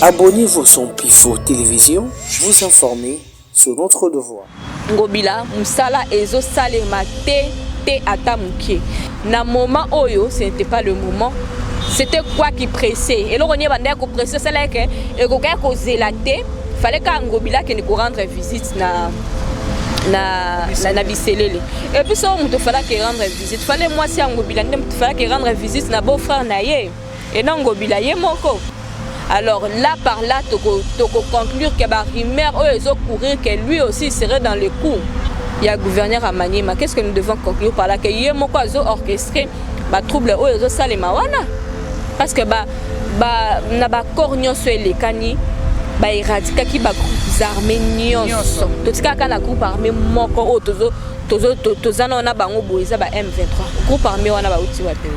Abonnez-vous sur Pifo Télévision, vous informer sur notre devoir. Ngobila, Moussala Ezo Salema te atamuke. Na moment oyo, ce n'était pas le moment. C'était quoi qui pressait. Et là, on y a bandé qui pressait, c'est là que et quelqu'un qui zélaté, fallait qu'Angobila qui nous rendre visite na biselele. Et puis ça, on te fallait qu'il rendre visite. Fallait moi si Angobila, il fallait qu'il rendre visite na beau frère naie. Et non Angobila yé moko. Alors là par là, tu conclure que la rumeur eux courir que lui aussi serait dans le coup. Il y a gouverneur à Maniema. Qu'est-ce que nous devons conclure par là? Que Yemoko a orchestré ba trouble eux salema wana. Parce que na ba cornion sur les cani ba éradiquer qui ba groupes armés nyonso. Tout cas quand la groupe armé moko tozana na bango boiza ba M23. Groupe armé wana ba uti wapi.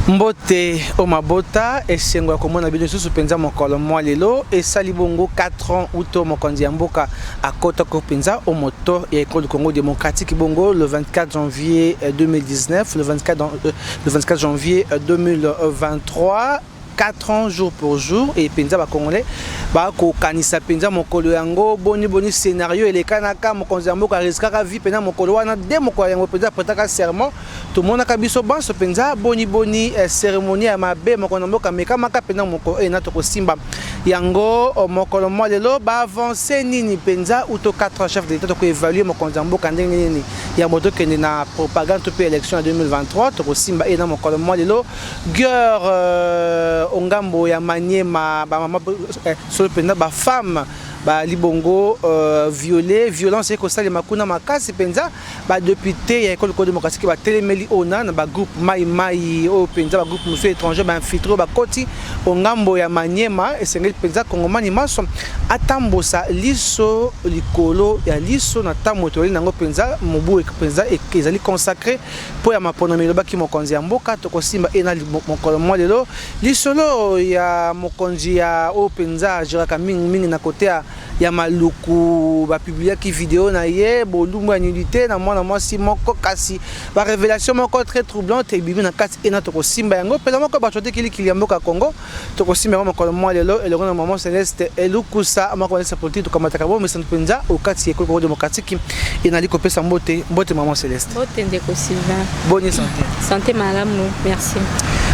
Mbote Omabota et Sengo Komona Bino Supenza Mokolo Moalelo et Salibongo 4 ans Uto Mokondi Mboka à Kota Kopenza au moto et école du Congo démocratique Bongo le 24 janvier 2019 le 24 janvier 2023 4 ans jour pour jour et penza ba congolais ba ko kanisa penza mokolo yango boni scénario et les kanaka mokonzi mboka risquera vie penza mokolo wana de mokolo yango penza prêtaka serment tout monde ka biso ban so penza boni cérémonie ya mabe mokonzi mboka meka maka penza moko e na to ko simba yango mokolo mo lelo ba avancer nini penza ou to 4 chefs d'état to ko évaluer mokonzi mboka ndenge nini ya moto kende na propagande to élection en 2023 to ko simba e na mokolo mo lelo guerre ongambo ya Maniema ba mama sur le ba femme ba libongo violence ko sale makuna makasi penza ba député ya école démocratique ba telemeli ona na ba groupe mai o penza ba groupe monsieur étranger ba infiltré ba koti ongambo ya Maniema et sengeli penza kongomani maso atambosa liso likolo ya liso na tamotori nango penza mobu penza ezali consacré pour ya mapona meloba ki mokonzi ya mboka to kosimba ena mokolo mo lelo lisolo ya mokonzi ya o penza jiraka mingi na côté ya maluku ba publier ki vidéo na ye bolumu ya nudité na mwana mwasi moko kasi ba révélation moko très troublante et bibi na kati ena to kosimba yango pela moko ba chote kili mboka Congo to kosimba mokolo mo lelo elongo na maman Céleste elukusa moko sa politique to kamata kabo mais penza au kati école démocratique ena liko pesa mbote maman Céleste mbote ndeko Sylvain bonne santé malamu merci.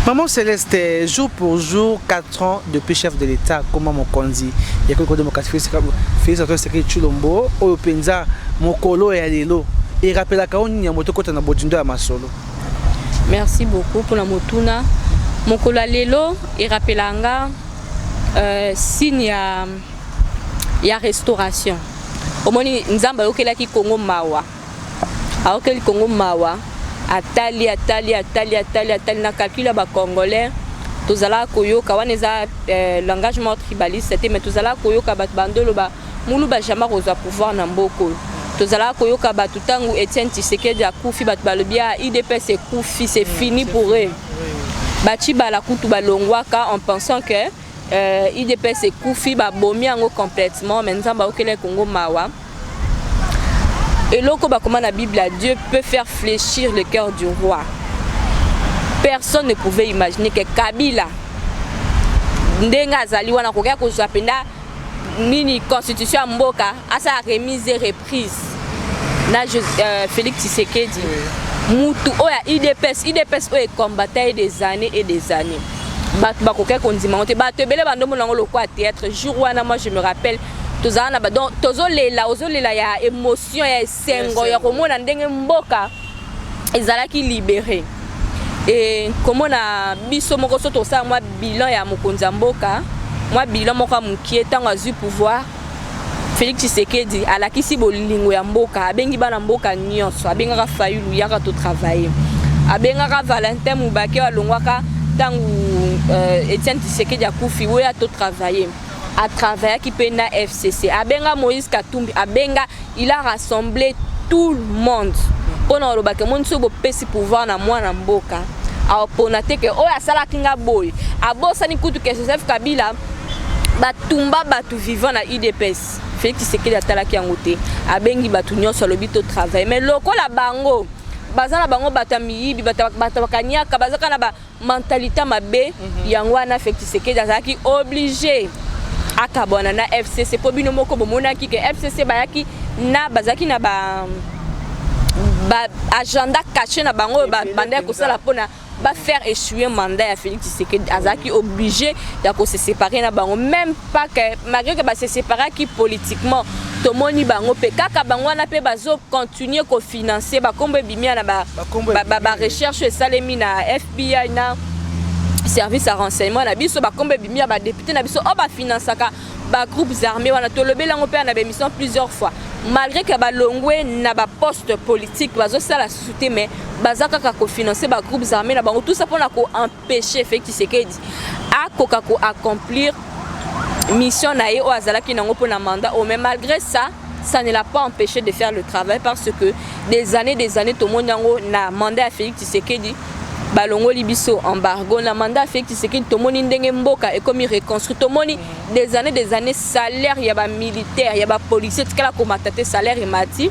Maman Céleste, jour pour jour, 4 ans depuis chef de l'État, comment mon kondi, il y a quelque chose de Chulombo, au Penza, Mokolo et Alelo, et rappelle à Kaon, il y a moto côté na Bodindo à Masolo. Merci beaucoup pour la motuna. Mokolo Alelo, et rappelle à signe ya restauration. Au moins, nous avons qui Congo Mawa. Alors que Congo Mawa. Atali na calcul ba congolais tozala koyoka waneza l'engagement tribaliste c'était mais tozala koyoka bat bandolo ba mulu ba jama koza pouvoir na mboko tozala koyoka ba tutangu Etienne Tshisekedi akufi bat balobia IDPS c'est kufi c'est fini pour eux bati bala kutu balongwaka en pensant que IDPS c'est kufi ba bomi yango complètement mais nzamba okele Congo mawa. Et lorsqu'on va comment la Bible à Dieu peut faire fléchir le cœur du roi. Personne ne pouvait imaginer que Kabila ndenga zali wana kokia ko zapenda nini constitution mboka a sa remise et reprise. Na Félix Tshisekedi mutu oya IDPS oya combattait des années et des années. Ba kokia ko ndima te ba tebele bandomo nango lokwa théâtre jour wana moi je me rappelle tozana ba donc tozolela ya émotion ya sengo ya komona ndenge mboka ezalaki libéré et komona biso moko soto sa moi bilan ya mokonza mboka moi bilan moko mukie tango azu pouvoir Félix Tshisekedi alakisi bolingo ya mboka abengi bana mboka nyonso abengaka Fayulu yaka to travailler abengaka Valentin Mubake alongwaka tango Etienne Tshisekedi akufi oya to travailler à travers qui peut na FCC. Abenga Moïse Katumbi, abenga il a rassemblé tout le monde. On a robaka mon sobo pesi pouvoir na mwana mboka. A ponate que oya sala kinga boy. A bossa ni kutu que Joseph Kabila batumba batu vivant na IDPS. Félix Tshisekedi atalaki yangote. Abengi batu nyonso lobito travail. Mais loko la bango bazana bango batamiyibi batabakanyaka bazaka na ba mentalité mabe yango wana Félix Tshisekedi azaki obligé akabona na FCC po bino moko bomona ki ke FCC bayaki na bazaki na ba agenda caché na bango banda ko sala pona ba faire échouer mandat à Félix Tshisekedi azaki obligé de se séparer na bango, même pas que malgré que ba se séparer qui politiquement tomoni bango pe kaka bango na pe bazo continuer ko financer ba kombe bimia na ba recherche salemi na FBI na service à renseignement na biso ba kombe bimia ba député na biso o ba financaka ba groupes armés wana to lobela ngo pe na ba mission plusieurs fois, malgré que ba longwe na ba poste politique bazo sala souté mais bazaka ka ko financer ba groupes armés na bango, tout ça pour na ko empêcher Félix Tshisekedi a ko accomplir mission na ye o azalaki nango pour na mandat o, mais malgré ça ça ne l'a pas empêché de faire le travail parce que des années tout le monde na mandat à Félix Tshisekedi balongo libiso embargo na mandat Félix Tshisekedi tomoni ndenge mboka et comme il reconstruit tomoni des années salaire ya ba militaire ya ba policier tikala ko matate salaire et mati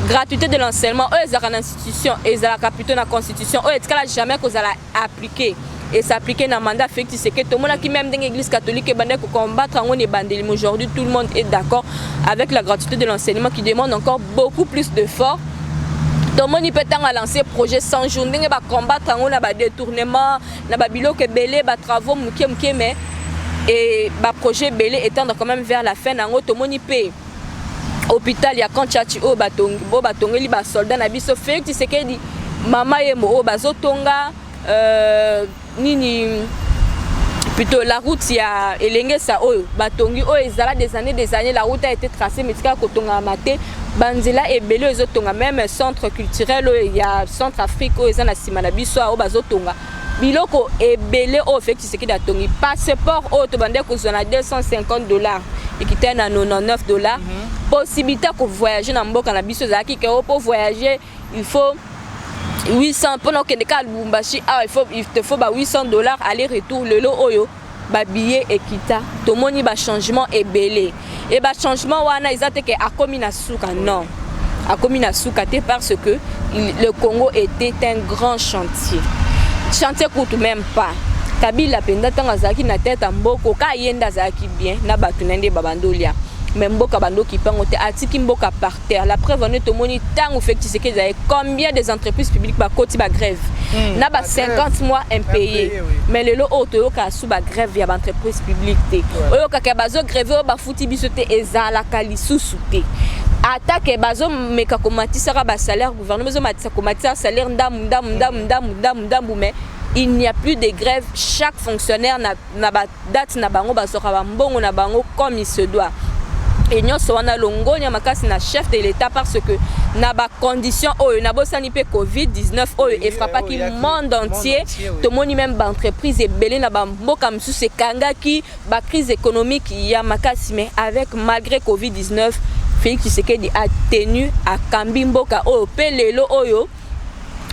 gratuité de l'enseignement eux ezaka na institution ezaka plutôt na constitution eux tikala jamais ko zala appliquer et s'appliquer dans le mandat Félix Tshisekedi. Tout le monde qui même dans l'église catholique et pour combattre les bandits. Aujourd'hui, tout le monde est d'accord avec la gratuité de l'enseignement qui demande encore beaucoup plus d'efforts. Tout le monde peut lancer projet 100 jours, combattre les détournements, les bilo que belé, les travaux, mais et le projet belé étant quand même vers la fin, tout le monde peut. Hôpital, il y a quand tchachi o batongi li ba soldat na biso Félix Tshisekedi mama yemo o bazotonga nini plutôt la route ya elenge sa oyo batongi o ezala des années la route a été tracée mais tika kotonga maté banzela ebelo ezotonga même centre culturel il y a centre Afrique o ezana sima na biso o bazotonga biloko ebele o Félix Tshisekedi atongi passeport o to bande ko zona $250 et qui était à $99 possibilité de voyager dans mboka na biso zaki ke pour voyager il faut 800 pendant que des cas Lubumbashi il te faut $800 aller-retour le lot oyo ba billet ekita to moni ba changement ebele et ba changement wana izate ke akomi na suka non akomi na suka te parce que le Congo était un grand chantier coûte même pas Kabila penda tanga zaki na tête mboko ka yenda zaki bien na batu nende babandolia mais mboka bando ki pangote atiki mboka par terre. La preuve on est au moni tango Félix Tshisekedi combien des entreprises publiques ba koti ba grève na ba 50 mois impayés oui. Mais le lo auto ka sou ba grève ya ba entreprise publique te oyo ka bazo grève ba futi biso te ezala kali susu te attaque bazo meka komatisa ba salaire gouvernement zo matisa komatisa salaire ndam mais il n'y a plus de grève, chaque fonctionnaire na ba date na bango ba soka ba mbongo na bango comme il se doit. Et nous sommes na longonya makasi na chef de l'État parce que na ba condition oyo na bosani pe Covid-19 oyo et frappa qui monde entier tout le monde même ba entreprise et belé na ba mboka msusu kanga ki ba crise économique ya makasi mais avec malgré Covid-19 Félix Tshisekedi a tenu à kambi mboka oyo pe lelo oyo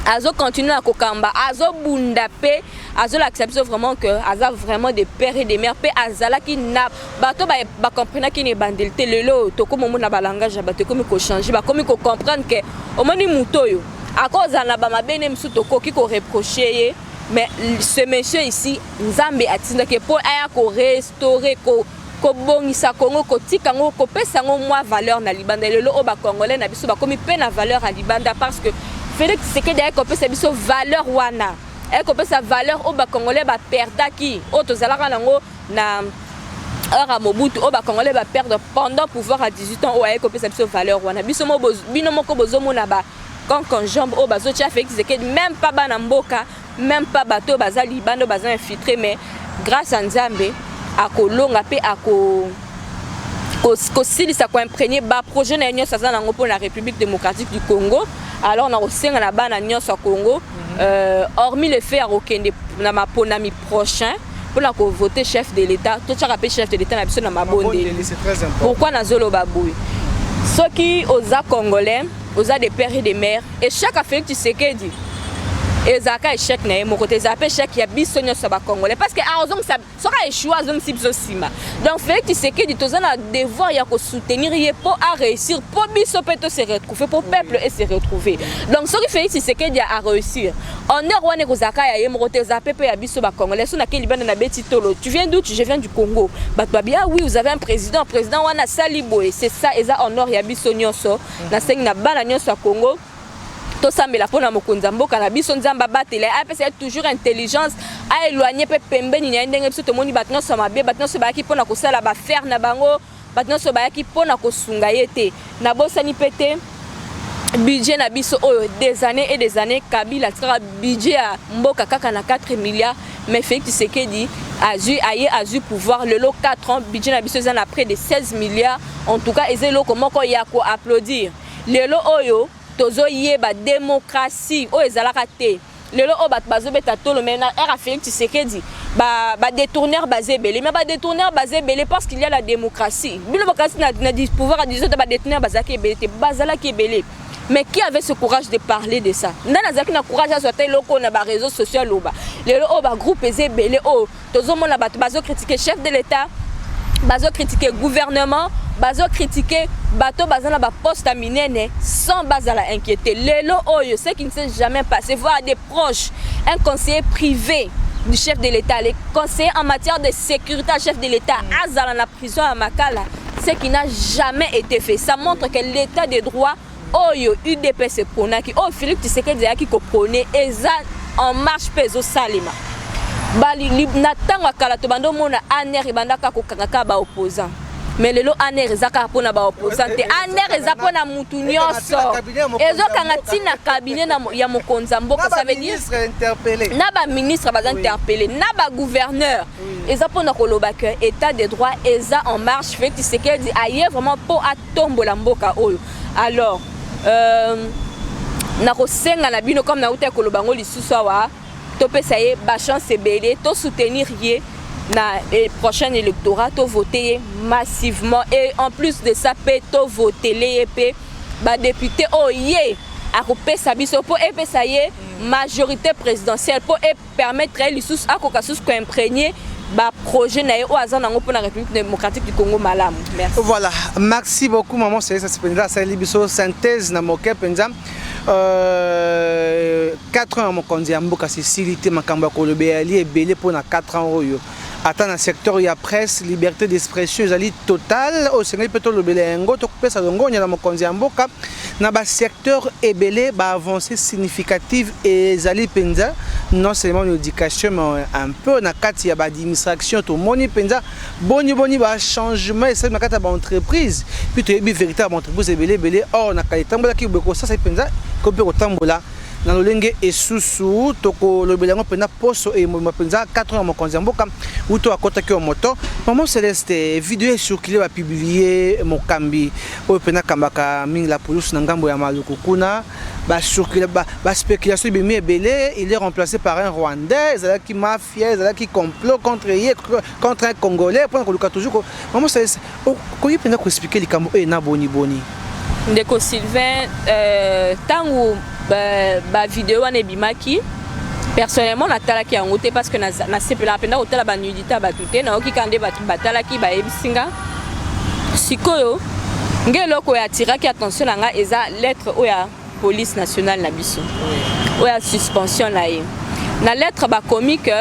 azo continue à kokamba azo bundape azo l'accepte vraiment que aza vraiment des pères et des mères pe azala ki na bato ba comprendre ki ne bandelité lelo to comme na ba langage bato comme ko changer ba comme ko comprendre que au moni mutoyo à cause na ba mabene msuto ko ki ko reprocher mais ce monsieur ici Nzambe atinda que pour aya ko restaurer ko bongisa Congo ko tika ngo ko pesa ngo moi valeur na libanda lelo o ba congolais na biso ba comme pe na valeur à libanda parce que Félix Tshisekedi a compris sa valeur wana. A compris sa valeur au Congolais ba perdre qui au tozalaka nango na heure à Mobutu au Congolais ba perdre pendant pouvoir à 18 ans au a compris sa valeur wana. Biso mo bino moko bozomo na ba quand jambe au bazo tia Félix Tshisekedi même pas ba na mboka même pas bato bazali bando baza infiltré mais grâce à Nzambe a kolonga pe a ko silisa ko imprégner ba projet na union saza nango pour la République démocratique du Congo. Alors on a aussi un bana nyonso Congo hormis le fait à okende na maponami prochain pour la voter chef de l'État tout ça rappelle chef de l'État na biso na mabondeli c'est très important pourquoi na zolo baboui ceux qui osa congolais osa des pères et des mères et chaque Félix Tshisekedi ezaka échec na mon côté zape échec ya biso nyo ba congolais parce que azong ça sera échoué azong sibso sima donc fait tu sais que dit tozana devoir ya ko soutenir ye pour à réussir pour biso peto se retrouver pour peuple et se retrouver donc ce qui fait tu sais que dia à réussir honneur wane ko zaka ya ye mon côté zape pe ya biso ba congolais so na ke libana na beti tolo tu viens d'où je viens du Congo bah bien oui vous avez un président wana Saliboé c'est ça eza honneur ya biso nyonso na sengi na bana nyonso Congo to sambela pona mokonza mboka na biso nzamba batele apesa toujours intelligence a éloigner pe pembeni na ndenge biso to moni batno so mabe batno so ba ki pona ko sala ba faire na bango batno so ba ki pona ko sunga yete na bosani pete budget na biso oyo des années Kabila tra budget à mboka kaka na 4 milliards mais Félix Tshisekedi a eu pouvoir le lot 4 ans budget na biso na près de 16 milliards en tout cas ezelo comment ko ya ko applaudir le lot oyo tozo yeba démocratie o ezalaka te lelo o bat bazo beta tolo mena era Félix Tshisekedi ba détourneur basé belé mais ba détourneur basé belé parce qu'il y a la démocratie bilo démocratie na dit pouvoir à dire ba détourneur basaki belé te bazala ki belé mais qui avait ce courage de parler de ça ndana zaki na courage à sortir loko na ba réseaux sociaux loba lelo o ba groupe ezé belé o tozo mona bat bazo critiquer chef de l'état bazo critiquer gouvernement bazo critiquer bateau bazana ba poste à minene sans base à la inquiéter lelo oyo ce qui ne s'est jamais passé voir des proches un conseiller privé du chef de l'état les conseillers en matière de sécurité chef de l'état azala na prison à Makala ce qui n'a jamais été fait ça montre que l'état de droit oyo UDPS ponaki o Félix Tshisekedi aki ko prôner eza en marche peso salima bali na tanga kala to bando mona aner bandaka ko kangaka ba opposant mais lelo aner ezaka pona ba opposant te aner eza pona mutu nyonso ezo kanga tina cabinet na ya mokonza mboka ça veut dire na ba ministre ba interpellé na ba gouverneur eza pona koloba que état de droit eza en marche fait tu sais que dit aye vraiment pour atombola mboka oyo alors na ko senga na bino comme na uta koloba ngo lisusu wa to pesa ye ba chance belé to soutenir ye na prochain électorat to voter massivement et en plus de ça peut to voter les EP ba député oyé a kopesa biso po epesa ye majorité présidentielle pour permettre lisusu akokasus ko imprégner ba projet na o azana ngo pour la République démocratique du Congo malam. Merci. Voilà, merci beaucoup maman c'est ça penza ça libiso synthèse na moke penza 4 ans mon kondi amboka Cécilité makamba ko le béali et belé pour na 4 ans oyo. Attends dans secteur il y a presse liberté d'expression ezali total au Sénégal peut le belé ngo to pesa ngo nya na mokonzi amboka na ba secteur ebelé ba avancée significative et ezali penza non seulement l'éducation mais un peu na kati ya ba administration to moni penza boni ba changement et ça na kati ba entreprise puis to bi véritable entreprise ebelé or na kali tambola ki beko ça penza ko be ko tambola na lolenge esusu toko lobelango pena poso e mapenza 4 ans mokonzi mboka uto akota ki moto maman Céleste vidéo circulé va publier mokambi o pena kambaka mingi la police na ngambo ya maluku kuna ba circulé ba spéculation bimi ebele il est remplacé par un Rwandais qui mafia qui complot contre un Congolais pour que toujours maman Céleste ko yipenda ko expliquer likambo e na boni ndeko Sylvain tangu ba vidéo ane bimaki personnellement natalaki yango te parce que na sepela penda otala ba nudité ba tuté na okikande batalaki ba ebisinga sikoyo ngeloko ya tiraki attention nanga eza lettre oya police nationale na biso oya suspension na ye na lettre ba comique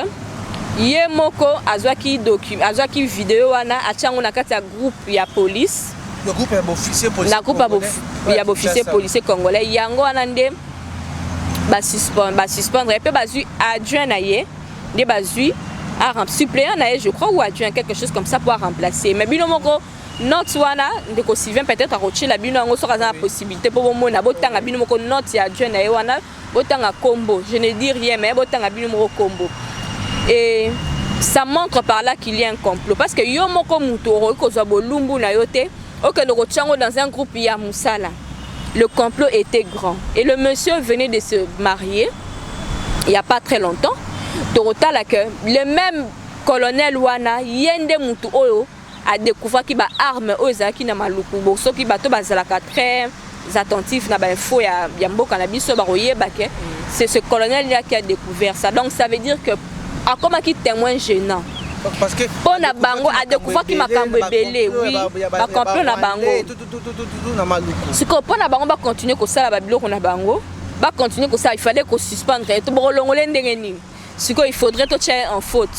ye moko azwaki vidéo wana achango na kati ya groupe ya police le groupe ya officier policier na groupe ya officier policier congolais yango wana nde ba suspendre et puis bazui adjoint na ye nde bazui a suppléant na ye je crois ou adjoint quelque chose comme ça pour remplacer mais bino moko note wana ndeko Sylvain peut-être a retiré la bino ngo soka za possibilité pour mona botanga bino moko note ya adjoint na ye wana botanga combo je ne dis rien mais botanga bino moko combo et ça montre par là qu'il y a un complot parce que yo moko muto ko zo bolumbu na yote ok nous retient dans un groupe ya Moussala. Le complot était grand et le monsieur venait de se marier il y a pas très longtemps. Torotala que le même colonel wana yende mutu oyo a découvert qu'il ba arme oza qui na maluku boso qui bato bazalaka très attentifs na ba info ya mboka na biso ba koyeba ke c'est ce colonel là qui a découvert ça. Donc ça veut dire que a comme qui témoin gênant. Parce que pour na bango a découvert qui makambo belé oui ba complot na bango. C'est que pour na bango ba continuer ko sala ba biloko na bango, ba continuer ko ça il fallait qu'on suspendre to bo longolé ndenge nini. C'est qu'il faudrait tout tirer en faute.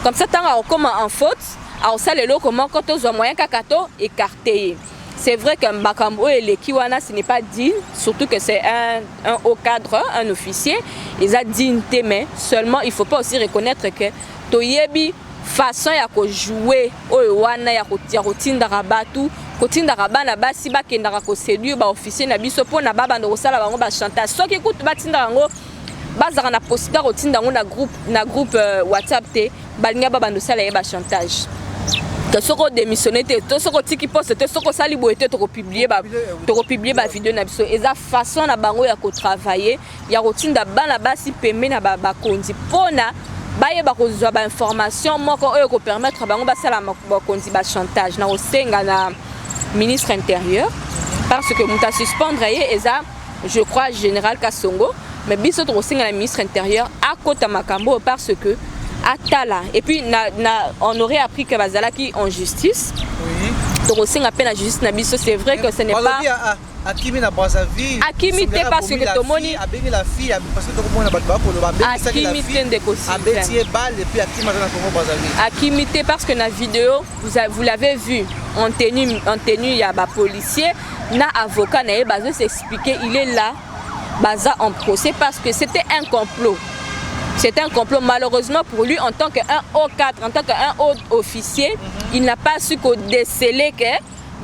Comme ça tant on comme en faute, alors ça les locaux comment quand on moyen kakato écarté. C'est vrai que Makambo et les Kiwana, ce n'est pas digne, surtout que c'est un haut cadre, un officier. Ils ont dignité, mais seulement il ne faut pas aussi reconnaître que Toyebi, façon ya ko jouer, Owana ya ko tinda rabatu, ko tinda rabana basi ba kendara ko séduire ba officier na biso po na baba ndo sala bango ba chantage. So ki écoute ba tinda ngo bazara na possibilité ko tinda ngo na groupe WhatsApp te, balinga baba ndo sala ba chantage. Que ce qu'on démissionné, tout ce qu'on tiki poste, tout ce qu'on sali boité, tout publier ba vidéo na biso. Et ça façon na bango ya ko travailler, ya routine da bana basi pembe na ba kondi pona baye ba ko zo ba information moko oyo ko permettre bango ba sala ba kondi ba chantage na osenga na ministre intérieur parce que muta suspendre et ça je crois général Kasongo mais biso to osenga na ministre intérieur à kota makambo parce que Atala. Et puis on aurait appris que Bazalaki en justice. Oui. Donc aussi on appelle la justice Nabiso, c'est vrai que ce n'est pas Akimi na Brazzaville. Akimi te parce que Tomoni a béni la fille parce que tout le monde a battu pour le babé. Akimi te de a béni balle et puis Akimi dans Congo Brazzaville. Akimi te parce que la vidéo vous l'avez vu en tenue il y a ba policier na avocat na bazo s'expliquer il est là baza en procès parce que c'était un complot. C'était un complot malheureusement pour lui en tant qu'un haut cadre, en tant qu'un haut officier, il n'a pas su déceler que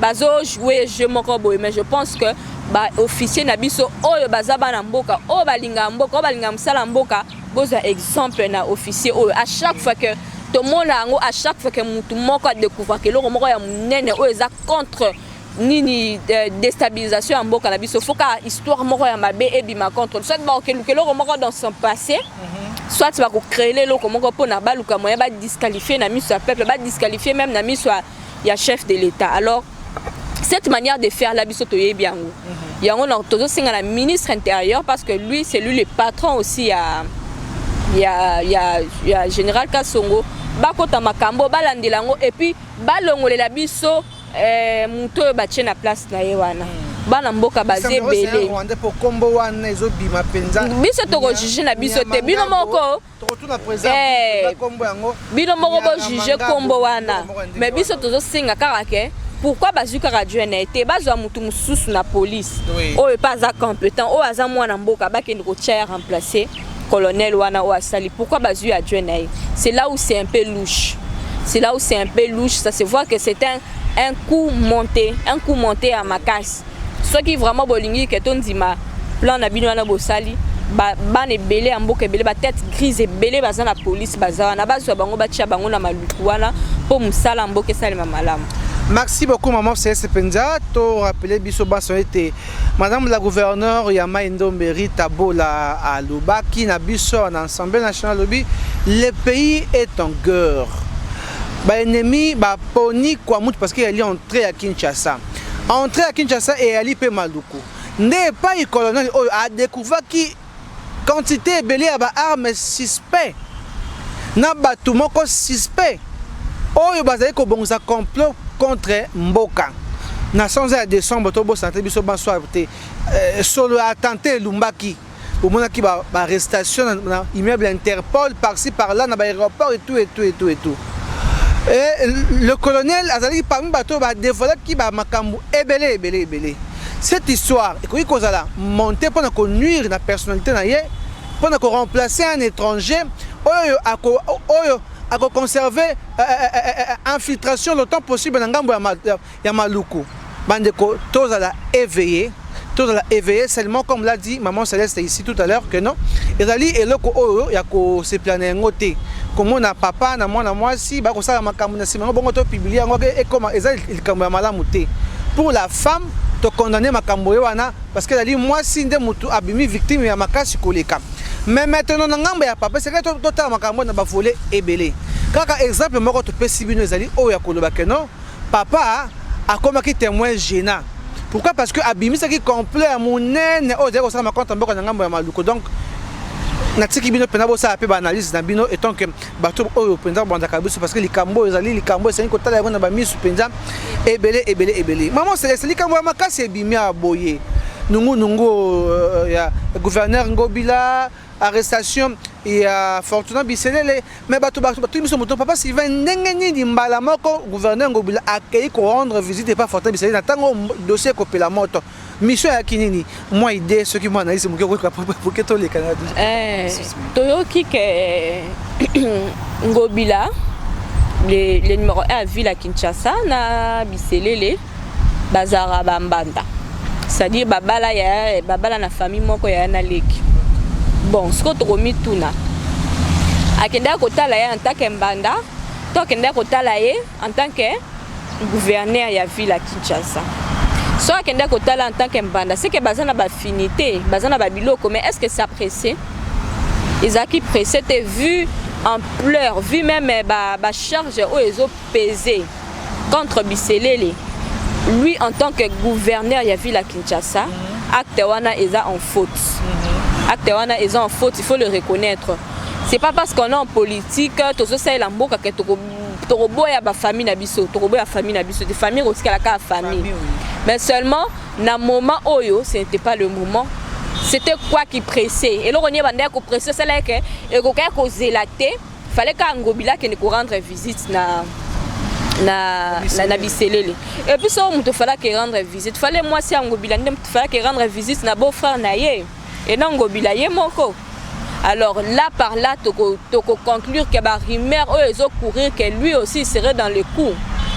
bazo jouer jeu mokobo mais je pense que ba officier na biso oyo baza bana mboka o balinga mboka o balinga msala mboka boza exemple na officier oyo à chaque fois que tout le monde à chaque fois que mutu moko découvre que loko moko ya munene oyo za contre nini déstabilisation en mboka na biso faut ka histoire moko ya mabe et bima contre soit ba que loko moko dans son passé soit tu vas créer les locaux pour na baluka moyen ba disqualifier na miso peuple ba disqualifier même na miso ya chef de l'état. Alors cette manière de faire la biso to yebi yango yango na tozo singa la ministre intérieur parce que lui c'est lui le patron aussi ya général Kasongo ba kota makambo ba landelango et puis ba longole la biso muto ba tient na place na yewana bana mboka bazé belé pour kombo wana ezobima penza biso to ko juger na biso te bino moko to tuna présent kombo yango bino moko bo juger kombo wana mais biso tozo singa kaka ke pourquoi bazuka radio na été bazwa mutu mususu na police oyo pas za compétent o aza mwana mboka bakende ko tia remplacer colonel wana o asali pourquoi bazu radio na c'est là où c'est un peu louche ça se voit que c'est un coup monté à ma casse. Ce qui vraiment bolingi que ton dima plan na bino na bosali ba ne belé amboka belé ba tête grise et belé baza na police baza na bazo bango ba tia bango na maluku wana po musala mboka salima malamu. Merci beaucoup maman CS Penza to rappeler biso baso été madame la gouverneure Yama Ndomberi Tabola à Lubaki na biso en Assemblée nationale lobby le pays est en guerre. Ba ennemi ba poni kwa mutu parce qu'il est entré à Kinshasa. Entré à Kinshasa et Ali pe Maluku. N'est pas le colonel a découvert qui quantité belé à armes suspect. Na batu moko suspect. Oyo bazali ko bonza complot contre Mboka. Na 100 décembre tobo santé biso banso te solo attenté Lumbaki. Au moment qui ba arrestation na immeuble Interpol par-ci par-là na aéroport et tout. Et le colonel Azali parmi bateau va dévoiler qui va makambu ebele. Cette histoire et qu'on a monté pour nuire la personnalité pour remplacer un étranger à conserver infiltration le temps possible dans ngambo ya Maluku. Bandeko tous à la éveiller. Seulement comme l'a dit maman Céleste ici tout à l'heure que non ezali eloko oyo ya ko se planer ngote comme na papa na moi si ba ko sala makambo na sima bongo to publier ngo et comment ezali likambo ya malamu te pour la femme to condamner makambo wana parce que ezali moi si nde mutu abimi victime ya makasi koleka mais maintenant na ngambo ya papa c'est que to ta makambo na ba volé ebele kaka exemple moko to pesibino ezali oyo ya koloba que non papa a comme qui témoin gênant Pourquoi? Parce que abimisa qui complet à mon nene oh zéro ça ma compte en boko ngambo ya maluko donc natiki bino pena bo ça pe ba analyse na bino et donc bato oyo penza banda kabiso parce que likambo ezali likambo c'est ko tala na ba misu penza ebele maman c'est likambo makasi ebimi aboye nungu ya gouverneur Ngobila arrestation et Fortuna Biselele mais bato biso moto papa Sylvain ndenge ni mbala moko gouverneur Ngobila accueilli ko rendre visite pas Fortuna Biselele na tango dossier ko pela moto mission ya kinini moi idée ce qui moi analyse mo ko pour que to le Canada toyoki ke Ngobila le numéro 1 ville à Kinshasa na Biselele bazara bambanda c'est-à-dire babala na famille moko ya na leki bon ce que tu tuna akenda kotala ya en tant que mbanda to akenda kotala ye en tant que gouverneur ya ville à Kinshasa so akenda kotala en tant que mbanda c'est que bazana ba finité bazana ba biloko mais est-ce que ça pressé Isaki pressé t'es vu en pleurs vu même ba charge où ils ont pesé contre Biselele lui en tant que gouverneur ya ville à Kinshasa acte wana eza en faute acte wana eza en faute il faut le reconnaître c'est pas parce qu'on est en politique tozo ça la mboka que tokoboya ba famille na biso tokoboya famille na biso des familles aussi la ka famille mais seulement na moment oyo ce n'était pas le moment c'était quoi qui pressait et l'on y bandé ko presser c'est là que et ko ka ko zelaté fallait ka Ngobila que ne ko rendre visite na Biselele et puis ça on te fallait que rendre visite fallait moi si Ngobila ndem fallait que rendre visite na beau frère na ye et non Ngobila ye moko alors là par là toko conclure que ba rumeur ils ont courir que lui aussi serait dans le coup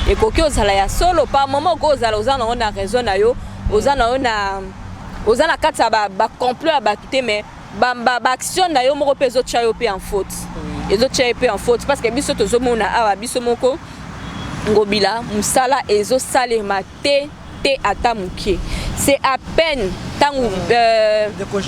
et koki ozala ya solo par moment ko ozala on a raison na yo ozana katsa ba complot ba tout mais ba action na yo moko pezo chayo pe en faute les autres chayo pe en faute parce que biso tozo mona awa biso moko Ngobila musala ezo salema te ata mukie c'est à peine tant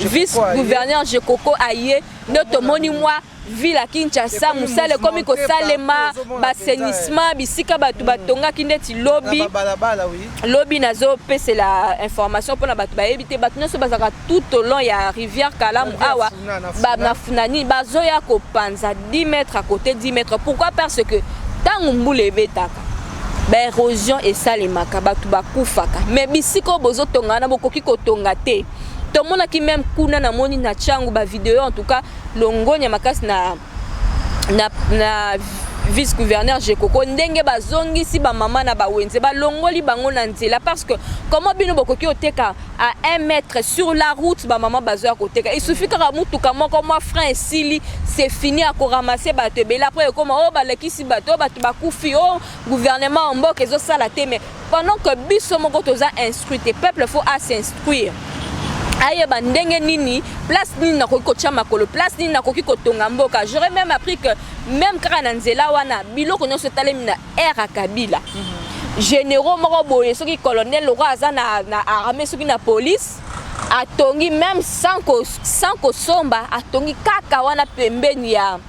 vice gouverneur Jekoko aye notre moni moi ville à Kinshasa musala comme ko salema bassainissement bisika batu batonga kindeti lobby nazo pese la information pour na batu ba éviter batu nyonso bazaka tout au long ya rivière Kalamu awa na funani bazoya ko panza 10 mètres à côté 10 mètres pourquoi parce que tant mbule betaka ba érosion et ça les makabatu bakufaka mais bisiko bozo tonga na bokoki ko tonga te to mona ki même kuna na moni na changu ba vidéo en tout cas longonya makasi na vice gouverneur Jekoko ndenge bazongi si ba mama na ba wenze ba longoli bango na nzela parce que comment bino bokoki oteka à 1 mètre sur la route ba mama bazoya koteka il suffit que mutuka moko moi frein sili c'est fini à ramasser bato bela après comment oh ba lekisi bato bakufi oh gouvernement mboka ezo sala te mais pendant que biso moko toza instruit et peuple faut à s'instruire aye bandenge nini place nini na koki kotia makolo place nini na koki kotonga mboka j'aurais même appris que même kaka na nzela wana biloko nyonso etalemi na era Kabila généraux moko boye soki colonel loko aza na armée soki na police atongi même sans kosomba atongi kaka wana pembeni ya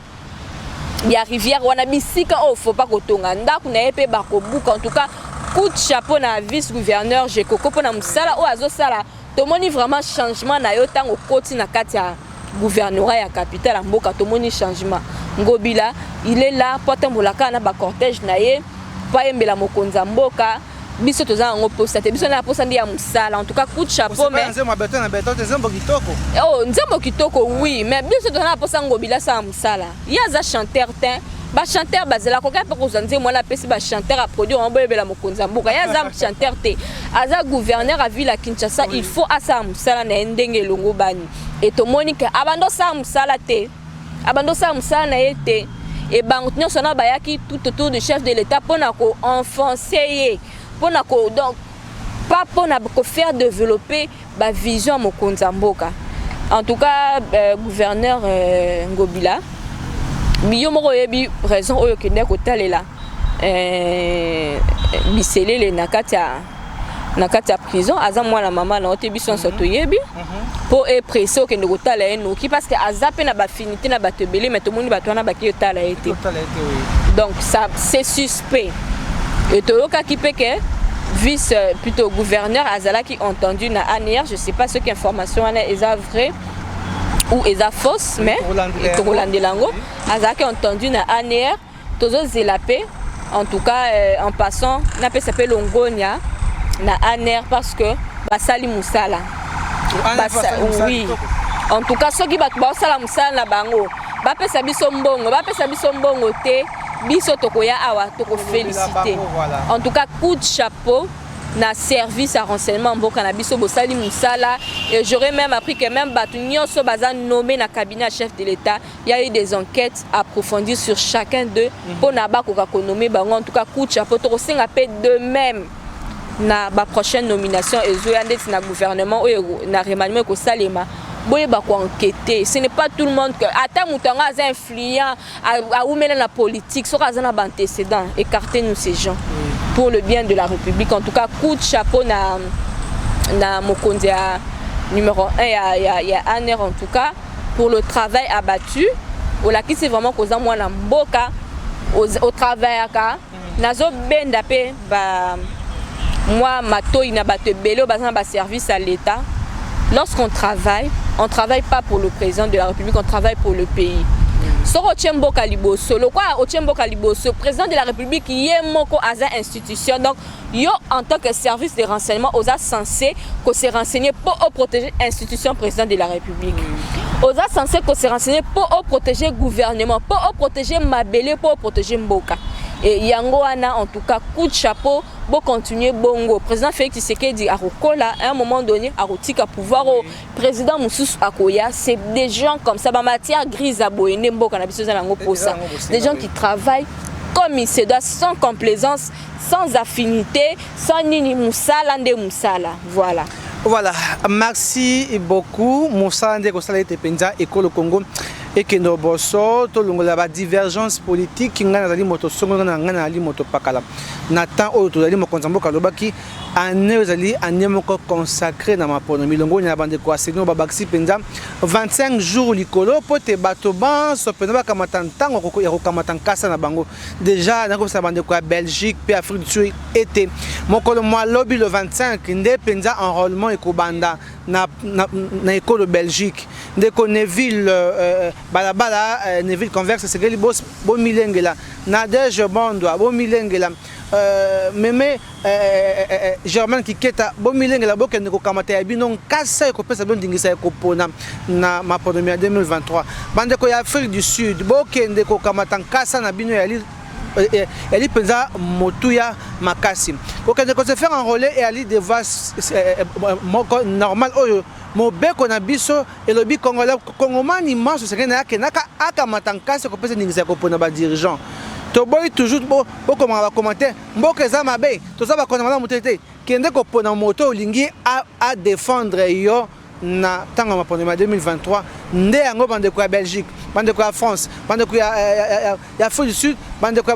rivière wana bisika oh faut pas kotonga ndako na ye pe bakobuka en tout cas coup de chapeau na vice gouverneur Jekoko pona musala o azo sala tomoni vraiment changement na yo tango koti na kati ya gouvernorat ya capitale ya mboka tomoni changement Ngobila il est là pour tambolaka na ba cortège na ye pa yembela mokonzi ya mboka biso toza ngo posta te biso na posta ndi ya musala en tout cas coup de chapeau mais nzembo beton na beton nzembo kitoko oh nzembo kitoko oui mais biso toza na posta Ngobila sa musala yaza chanteur te ba chanteur bazela ko ka ko zanze mwana pesi ba chanteur a produire en boyebela mokonza mboka yaza chanteur te aza gouverneur à ville à Kinshasa il faut asa musala na ndenge longo bani et to monique abando sa musala na été et banque nyonso na bayaki tout autour du chef de l'état pona ko enfoncer pona ko donc pas pona ko faire développer ba vision mokonza mboka en tout cas gouverneur Ngobila biyo moko yebi raison oyo kende ko talela Biselele na kati ya prison aza mwana mama na otebi son soto yebi pour être pressé au kende ko tala eno ki parce que azape na ba finité na bato belé mais tout monde bato na ba ki tala été donc ça c'est suspect et to yoka ki peke vice plutôt gouverneur Azala qui entendu na ANR, je sais pas ce qu'information est vrai ou est fausse, mais Lango Azala qui entendu na ANR tozo zelapé en tout cas en passant na pe s'appelle Longonia na ANR parce que basali musala oui en tout cas ceux qui basala musala na bango ba pesa biso mbongo te biso tokoya awa toko féliciter en tout cas coup de chapeau na service à renseignement mboka na biso bosali musala et j'aurais même appris que même batu nyonso baza nommé na cabinet chef de l'État il y a eu des enquêtes approfondies sur chacun d'eux pour na ba ko nommer bango en tout cas coup de chapeau toko singa pe de même na ba prochaine nomination ezoya ndeti na gouvernement ou na remaniement ko salema boye ba ko enquêter ce n'est pas tout le monde que ata mutanga az influent a oumela la politique so kaza na ba antécédent écartez nous ces gens pour le bien de la République en tout cas coup de chapeau na mokonzi numéro 1 il y a ANR en tout cas pour le travail abattu ola qui c'est vraiment koza mwana mboka au travail ka nazo benda pe ba moi mato ina bato belé bazana ba service à l'État. Lorsqu'on travaille, on ne travaille pas pour le président de la République, on travaille pour le pays. Soro Tchembo Kaliboso, le quoi au Tchembo Kaliboso, président de la République, y est moko aza institution. Donc, yo en tant que service de renseignement, osa censé que se renseigner pour protéger l'institution président de la République. Osa censé que se renseigner pour protéger le gouvernement, pour protéger Mabele, pour protéger Mboka. Et yango ana en tout cas coup de chapeau pour continuer bongo président Félix Tshisekedi a rokola à un moment donné a rotika pouvoir au président Moussous Akoya c'est des gens comme ça ba matière grise à boyene mboka na biso za nango pour ça des gens qui travaillent comme il se doit sans complaisance sans affinité sans nini musala nde musala voilà merci beaucoup musala nde ko sala ete penza école Congo et que nos bosso to longola ba divergence politique ngana zali moto songo ngana ali moto pakala natan o to zali mokonza mboka lobaki ane zali ane moko consacré na mapono milongo nya bande ko asenyo babakisi penza 25 jours likolo pote bato ban so pena ba kamata ntango ko ya ko kamata nkasa na bango déjà na ko sa bande ko Belgique pe Afrique du Sud été mokolo moi lobby le 25 nde penza enrôlement et ko banda na école Belgique de Neville balabala Neville converse c'est que bo milengela Nadège Bondo bo milengela meme Germain Kiketa bo milengela bo kende ko kamata ya bino kasa ko pesa bon dingisa ko pona na maponomia 2023 bande ko ya Afrique du Sud bo kende ko kamata kasa na bino ya elle pensa motuya makasi ko kende ko se faire enrôler et ali devant normal oyo mobeko na biso elobi congolais congomani manso c'est na kenaka aka matankasi ko pesa ningisa ko pona ba dirigeant to boy toujours bo comment va commenter mboka za mabe to za ba kona na mutete kende ko pona moto olingi à défendre yo na tanga mapono 2023 nde yango bande ko ya Belgique bande ko ya France bande ko ya Afrique du Sud bande ko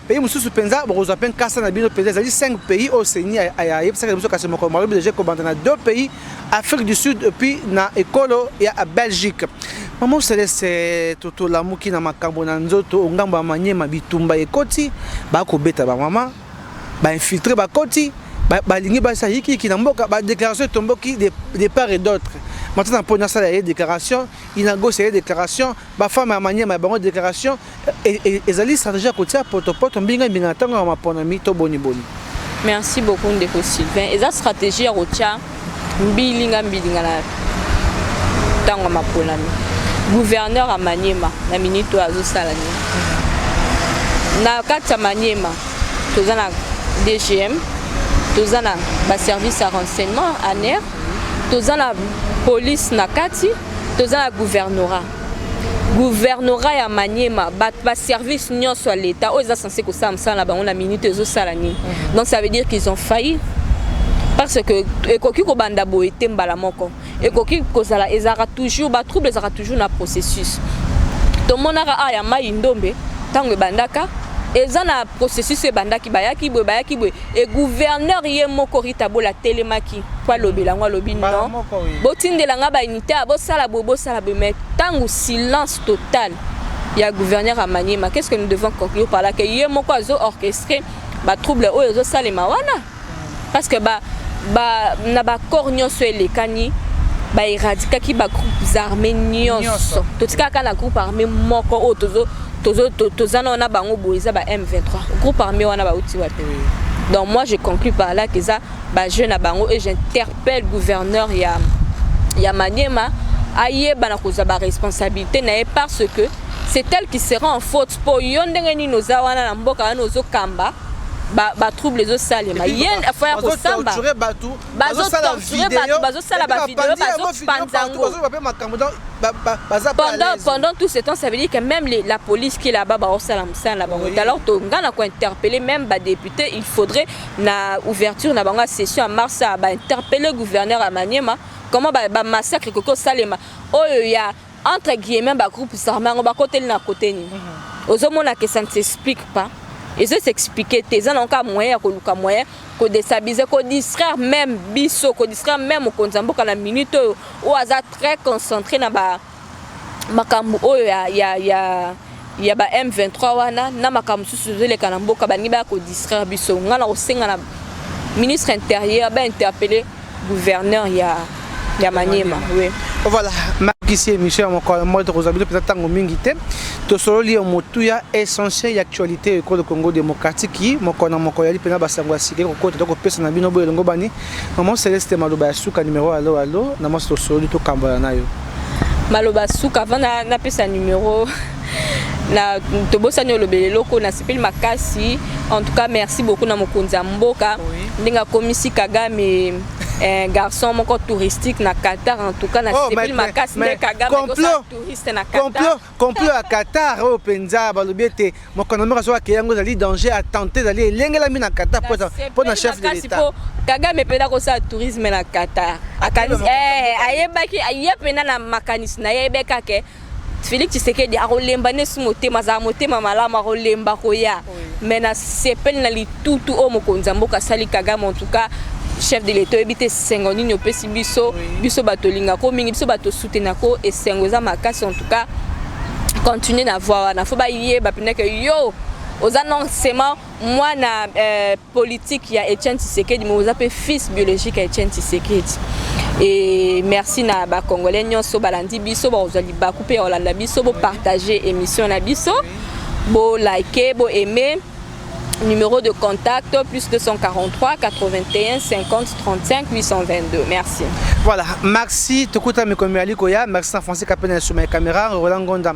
pays mususu penza bozo pen kasa na bino penza zali 5 pays au CENI ya yebsa ka biso ka semo ko malobi déjà ko bande na 2 pays Afrique du Sud et puis na écolo ya Belgique maman c'est toto la muki na makambo na nzoto ngamba manyema bitumba ekoti ba ko beta ba mama ba infiltrer ba koti balingi basa hiki ki na mboka ba déclaration tomboki de part et d'autre maintenant pour ça la déclaration il a gossé déclaration ba femme manière ma bonne déclaration et ezali stratégie à côté poto mbinga tango ma ponami to boni merci beaucoup ndeko Sylvain et ça stratégie à rotia mbilinga na tango ma ponami gouverneur à Maniema na minute azo salani na kata Maniema tozana DGM tozana ba service à renseignement ANR tozana police nakati tozana gouvernorat ya Maniema ba service nyonso à l'état oza censé ko samsa na bango na minute ezo salani donc ça veut dire qu'ils ont failli parce que ekoki ko banda boete mbala moko ekoki ko sala ezara toujours ba trouble ezara toujours na processus to monaka aya mai ndombe tango bandaka ezana processus e bandaki bayaki boye et gouverneur ye moko ritabola telemaki kwa lobela ngwa lobi non botindela nga ba unité bo sala mais tango silence total ya gouverneur à Maniema qu'est-ce que nous devons conclure par là que ye moko azo orchestré ba trouble o ezo salema wana parce que na ba corps nyonso elekani ba éradiquer ki ba groupes armés nyonso totika kana groupe armé moko o tozana na bango boiza ba M23 groupe armé wana ba uti wapi. Donc moi je conclus par là que ça ba jeune à bango et j'interpelle gouverneur ya Maniema aye bana koza ba responsabilité na parce que c'est elle qui sera en faute pour yondenge ni noza wana na mboka nozo kamba ba trouble les autres salles ma yen affaire ko samba bazo torturer batu bazo sala ba vidéo bazo panzango pendant tout ce temps ça veut dire que même la police qui est là-bas ba osala msala ba alors to ngana ko interpeller même ba député il faudrait na ouverture na banga session en mars ba interpeller gouverneur à Maniema comment ba massacre koko salema oyo ya entre guillemets ba groupe armé ba côté na côté ni ozomona que ça ne s'explique pas. Et ça s'expliquer, tes gens n'ont qu'à moyen, qu'on déstabiliser, qu'on distraire même biso, qu'on distraire même au Konzambo quand la minute où hasard très concentré dans ba makambu il y a ba M23 wana na makambu sous les kanambo kabani ba ko distraire biso ngana o senga na ministre intérieur ba interpeller gouverneur ya Maniema. Oui. Voilà, Marquis Michel mon mode Rosabile peut-être tango mingi te to solo li motuya essentiel actualité école du Congo démocratique qui mokona mokoyali pena basango asike ko kota ko pesa na bino boyo ngo bani maman Céleste Maloba suka numéro allo na masto solo to kambala nayo Maloba suka vana na pesa numéro na tobosa nyo lobele loko na sipeli makasi. En tout cas merci beaucoup na mokonza mboka ndinga komisi Kagame un garçon moko touristique na Qatar en tout cas na sipeli makasi ne Kagame ko touriste na Qatar complot à Qatar au penza balobete mokona moko so akeyango zali danger à tenter d'aller lengela mi na Qatar pour na chef de l'état Kagame peda ko sa tourisme na Qatar akani ayebaki ayepena na makanis na yebeka ke Félix Tshisekedi a rolemba ne sumotema za motema malama rolemba koya mais na sepel na li tout o mokonza mboka sali Kagame en tout cas chef de l'état ebité sengoni no pesi biso batolinga ko mingi biso bato soutenir ko et sengoza makasi en tout cas continuer na voir na faut ba yé ba pena que yo aux annoncements moi na politique ya Etienne Tshisekedi mais vous appelez fils biologique à Etienne Tshisekedi. Et merci na ba congolais nyonso balandi biso ba ozali ba couper olanda biso bo partager émission na biso bo liker bo aimer. Numéro de contact plus 243 81 50 35 822. Merci. Voilà, merci Tokuta Mekomiali Koya, merci François Capena sur ma caméra, Roland Gonda,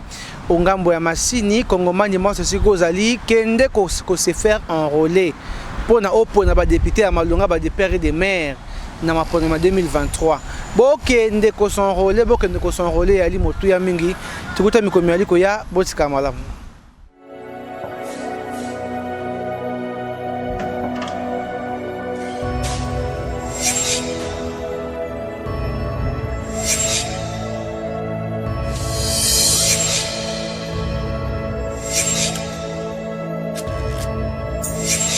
Ongambo ya Masini, Kongomani moi ceci Gozali, Kende ko se faire enrôler pour na oppo na ba député à Malunga ba des pères et des mères na ma problème 2023. Bo Kende ko s'enrôler, bo Kende ko s'enrôler ali motu ya mingi, Tokuta Mekomiali Koya, botika malamu.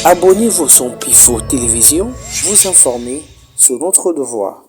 Abonnez-vous sur Pifo Télévision, vous informer sur notre devoir.